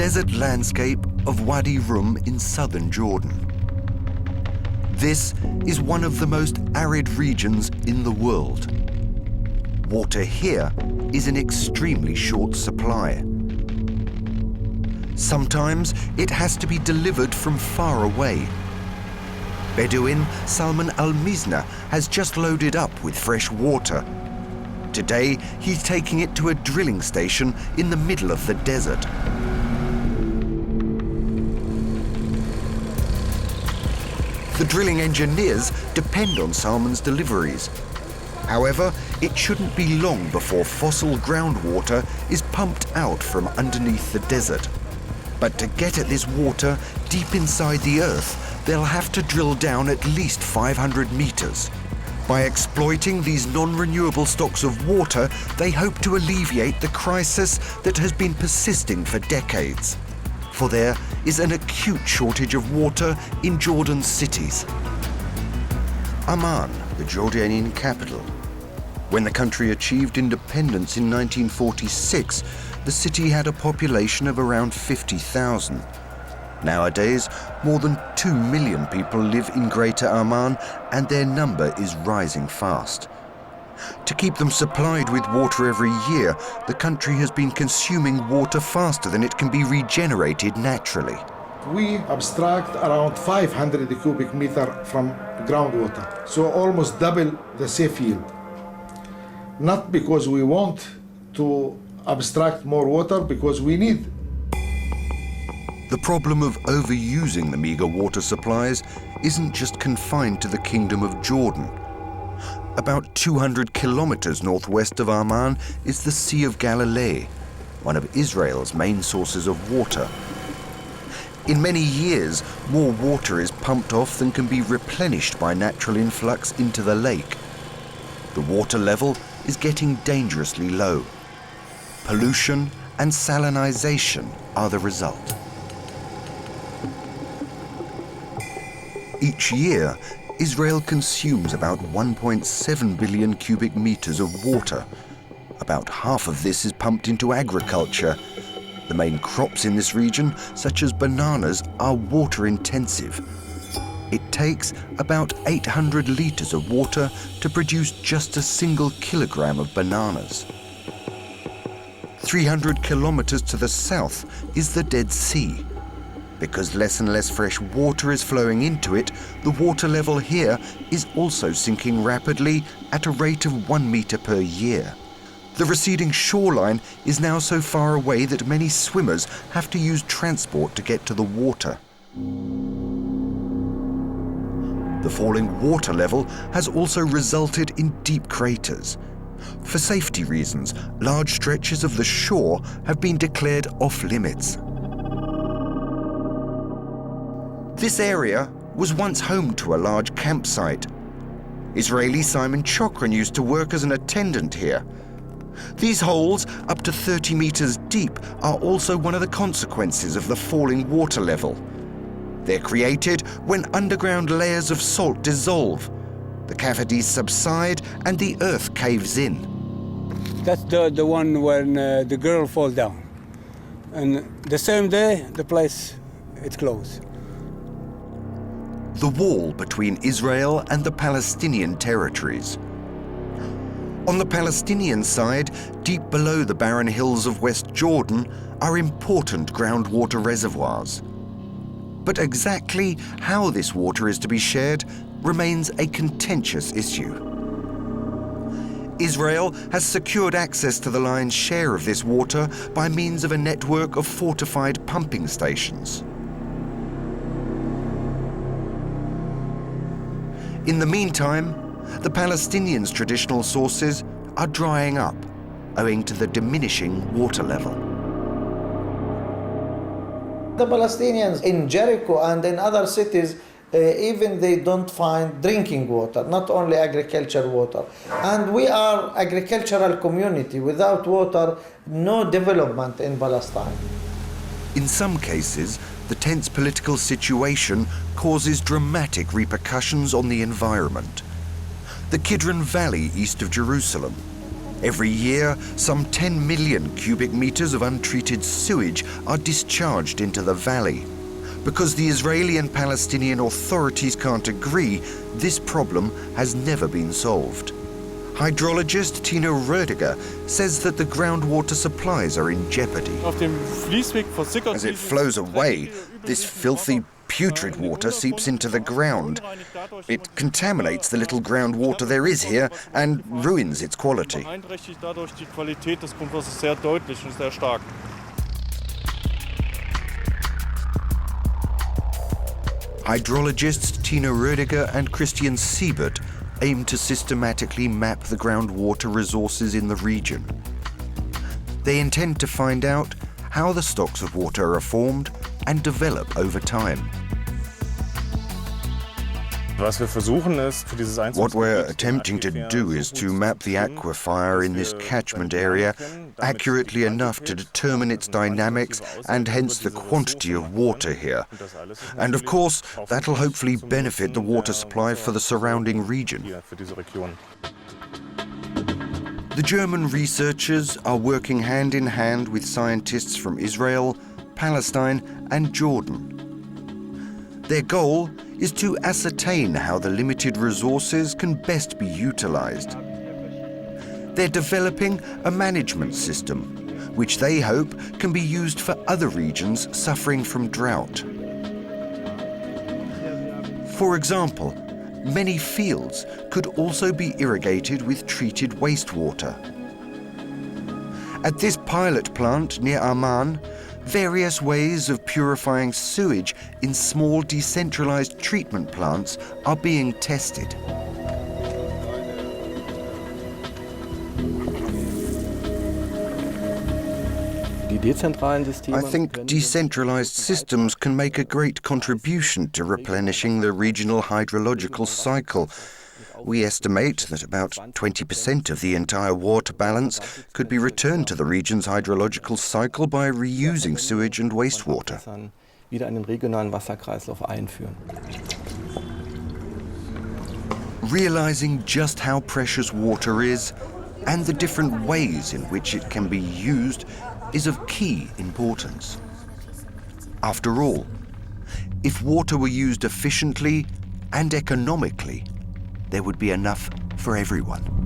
desert landscape of Wadi Rum in southern Jordan. This is one of the most arid regions in the world. Water here is in extremely short supply. Sometimes it has to be delivered from far away. Bedouin Salman Al-Mizna has just loaded up with fresh water. Today, he's taking it to a drilling station in the middle of the desert. The drilling engineers depend on Salman's deliveries. However, it shouldn't be long before fossil groundwater is pumped out from underneath the desert. But to get at this water deep inside the earth, they'll have to drill down at least 500 meters. By exploiting these non-renewable stocks of water, they hope to alleviate the crisis that has been persisting for decades. For there is an acute shortage of water in Jordan's cities. Amman, the Jordanian capital. When the country achieved independence in 1946, the city had a population of around 50,000. Nowadays, more than 2 million people live in Greater Amman, and their number is rising fast. To keep them supplied with water every year, the country has been consuming water faster than it can be regenerated naturally. We abstract around 500 cubic meter from groundwater, so almost double the safe yield. Not because we want to abstract more water, because we need. The problem of overusing the meager water supplies isn't just confined to the Kingdom of Jordan. About 200 kilometers northwest of Amman is the Sea of Galilee, one of Israel's main sources of water. In many years, more water is pumped off than can be replenished by natural influx into the lake. The water level is getting dangerously low. Pollution and salinization are the result. Each year, Israel consumes about 1.7 billion cubic meters of water. About half of this is pumped into agriculture. The main crops in this region, such as bananas, are water intensive. It takes about 800 liters of water to produce just a single kilogram of bananas. 300 kilometers to the south is the Dead Sea. Because less and less fresh water is flowing into it, the water level here is also sinking rapidly at a rate of 1 meter per year. The receding shoreline is now so far away that many swimmers have to use transport to get to the water. The falling water level has also resulted in deep craters. For safety reasons, large stretches of the shore have been declared off-limits. This area was once home to a large campsite. Israeli Simon Chokran used to work as an attendant here. These holes, up to 30 meters deep, are also one of the consequences of the falling water level. They're created when underground layers of salt dissolve. The cavities subside and the earth caves in. That's the one when the girl falls down. And the same day, the place, it's closed. The wall between Israel and the Palestinian territories. On the Palestinian side, deep below the barren hills of West Jordan, are important groundwater reservoirs. But exactly how this water is to be shared remains a contentious issue. Israel has secured access to the lion's share of this water by means of a network of fortified pumping stations. In the meantime, the Palestinians' traditional sources are drying up, owing to the diminishing water level. The Palestinians in Jericho and in other cities, even they don't find drinking water, not only agricultural water. And we are agricultural community. Without water, no development in Palestine. In some cases, the tense political situation causes dramatic repercussions on the environment. The Kidron Valley east of Jerusalem. Every year, some 10 million cubic meters of untreated sewage are discharged into the valley. Because the Israeli and Palestinian authorities can't agree, this problem has never been solved. Hydrologist Tino Rödiger says that the groundwater supplies are in jeopardy. As it flows away, this filthy, putrid water seeps into the ground. It contaminates the little groundwater there is here and ruins its quality. Hydrologists Tino Rödiger and Christian Siebert aim to systematically map the groundwater resources in the region. They intend to find out how the stocks of water are formed and develop over time. What we're attempting to do is to map the aquifer in this catchment area accurately enough to determine its dynamics and hence the quantity of water here. And of course, that'll hopefully benefit the water supply for the surrounding region. The German researchers are working hand in hand with scientists from Israel, Palestine and Jordan. Their goal is to ascertain how the limited resources can best be utilized. They're developing a management system, which they hope can be used for other regions suffering from drought. For example, many fields could also be irrigated with treated wastewater. At this pilot plant near Amman, various ways of purifying sewage in small decentralized treatment plants are being tested. I think decentralized systems can make a great contribution to replenishing the regional hydrological cycle. We estimate that about 20% of the entire water balance could be returned to the region's hydrological cycle by reusing sewage and wastewater. Realizing just how precious water is and the different ways in which it can be used is of key importance. After all, if water were used efficiently and economically, there would be enough for everyone.